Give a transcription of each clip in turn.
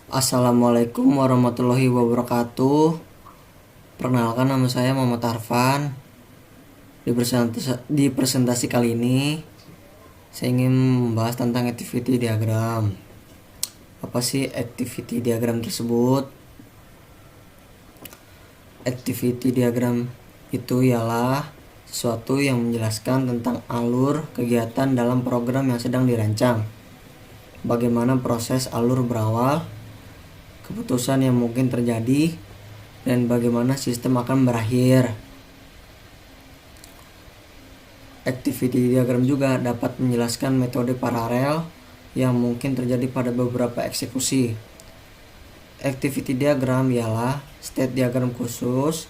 Assalamualaikum warahmatullahi wabarakatuh. Perkenalkan, nama saya Muhammad Arfan. Di presentasi kali ini saya ingin membahas tentang activity diagram. Apa sih activity diagram tersebut? Activity diagram itu ialah sesuatu yang menjelaskan tentang alur kegiatan dalam program yang sedang dirancang. Bagaimana proses alur berawal, keputusan yang mungkin terjadi, dan bagaimana sistem akan berakhir. Activity diagram juga dapat menjelaskan metode paralel yang mungkin terjadi pada beberapa eksekusi. Activity diagram ialah state diagram khusus,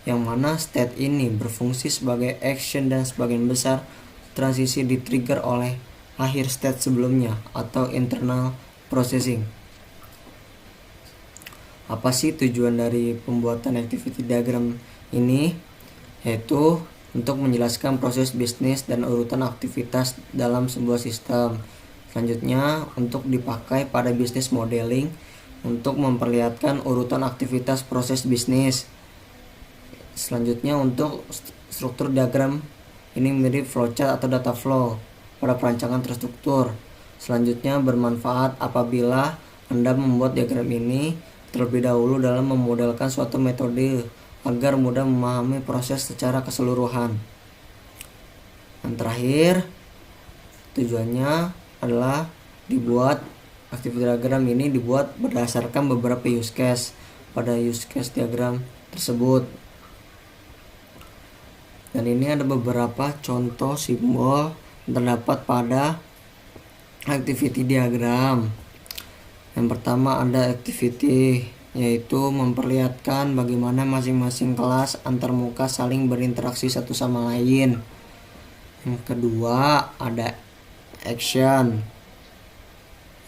yang mana state ini berfungsi sebagai action dan sebagian besar transisi di-trigger oleh akhir state sebelumnya atau internal processing. Apa sih tujuan dari pembuatan activity diagram ini? Yaitu untuk menjelaskan proses bisnis dan urutan aktivitas dalam sebuah sistem. Selanjutnya, untuk dipakai pada bisnis modeling untuk memperlihatkan urutan aktivitas proses bisnis. Selanjutnya, untuk struktur diagram ini mirip flowchart atau data flow pada perancangan terstruktur. Selanjutnya, bermanfaat apabila Anda membuat diagram ini terlebih dahulu dalam memodelkan suatu metode agar mudah memahami proses secara keseluruhan. Yang terakhir, tujuannya adalah activity diagram ini dibuat berdasarkan beberapa use case pada use case diagram tersebut. Dan ini ada beberapa contoh simbol yang terdapat pada activity diagram. Yang pertama ada activity, yaitu memperlihatkan bagaimana masing-masing kelas antarmuka saling berinteraksi satu sama lain. Yang kedua ada action,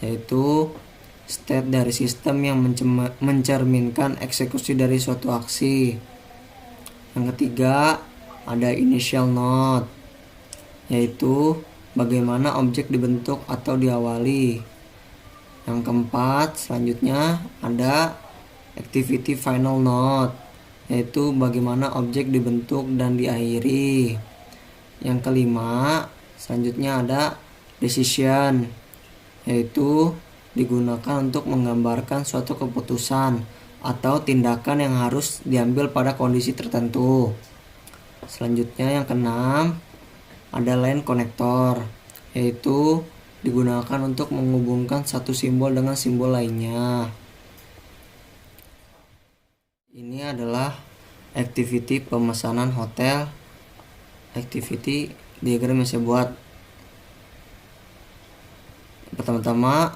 yaitu state dari sistem yang mencerminkan eksekusi dari suatu aksi. Yang ketiga ada initial node, yaitu bagaimana objek dibentuk atau diawali. Yang keempat selanjutnya ada activity final node, yaitu bagaimana objek dibentuk dan diakhiri. Yang kelima selanjutnya ada decision, yaitu digunakan untuk menggambarkan suatu keputusan atau tindakan yang harus diambil pada kondisi tertentu. Selanjutnya yang keenam ada line connector, yaitu digunakan untuk menghubungkan satu simbol dengan simbol lainnya. Ini adalah activity pemesanan hotel, activity diagram yang saya buat. Pertama-tama,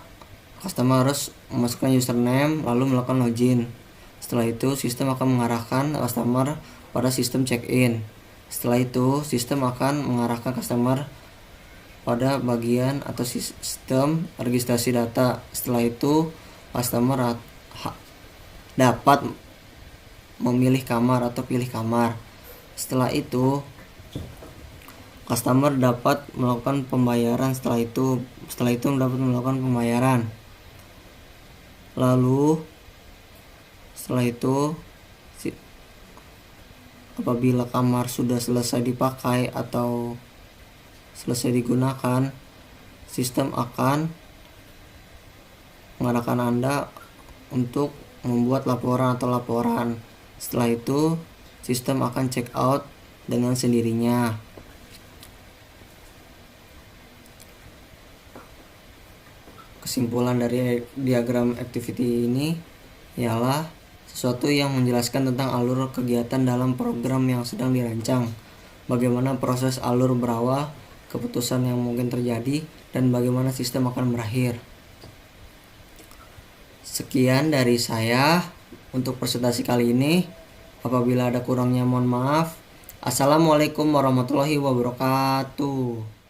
customer harus memasukkan username lalu melakukan login. Setelah itu, sistem akan mengarahkan customer pada sistem check-in. Setelah itu, sistem akan mengarahkan customer pada bagian atau sistem registrasi data. Setelah itu, customer dapat memilih kamar atau pilih kamar. Setelah itu, customer dapat melakukan pembayaran. Setelah itu dapat melakukan pembayaran. Lalu setelah itu, apabila kamar sudah selesai dipakai atau selesai digunakan, sistem akan mengarahkan Anda untuk membuat laporan. Setelah itu, sistem akan check out dengan sendirinya. Kesimpulan dari diagram activity ini ialah sesuatu yang menjelaskan tentang alur kegiatan dalam program yang sedang dirancang, bagaimana proses alur berawal, keputusan yang mungkin terjadi, dan bagaimana sistem akan berakhir. Sekian dari saya untuk presentasi kali ini. Apabila ada kurangnya mohon maaf. Assalamualaikum warahmatullahi wabarakatuh.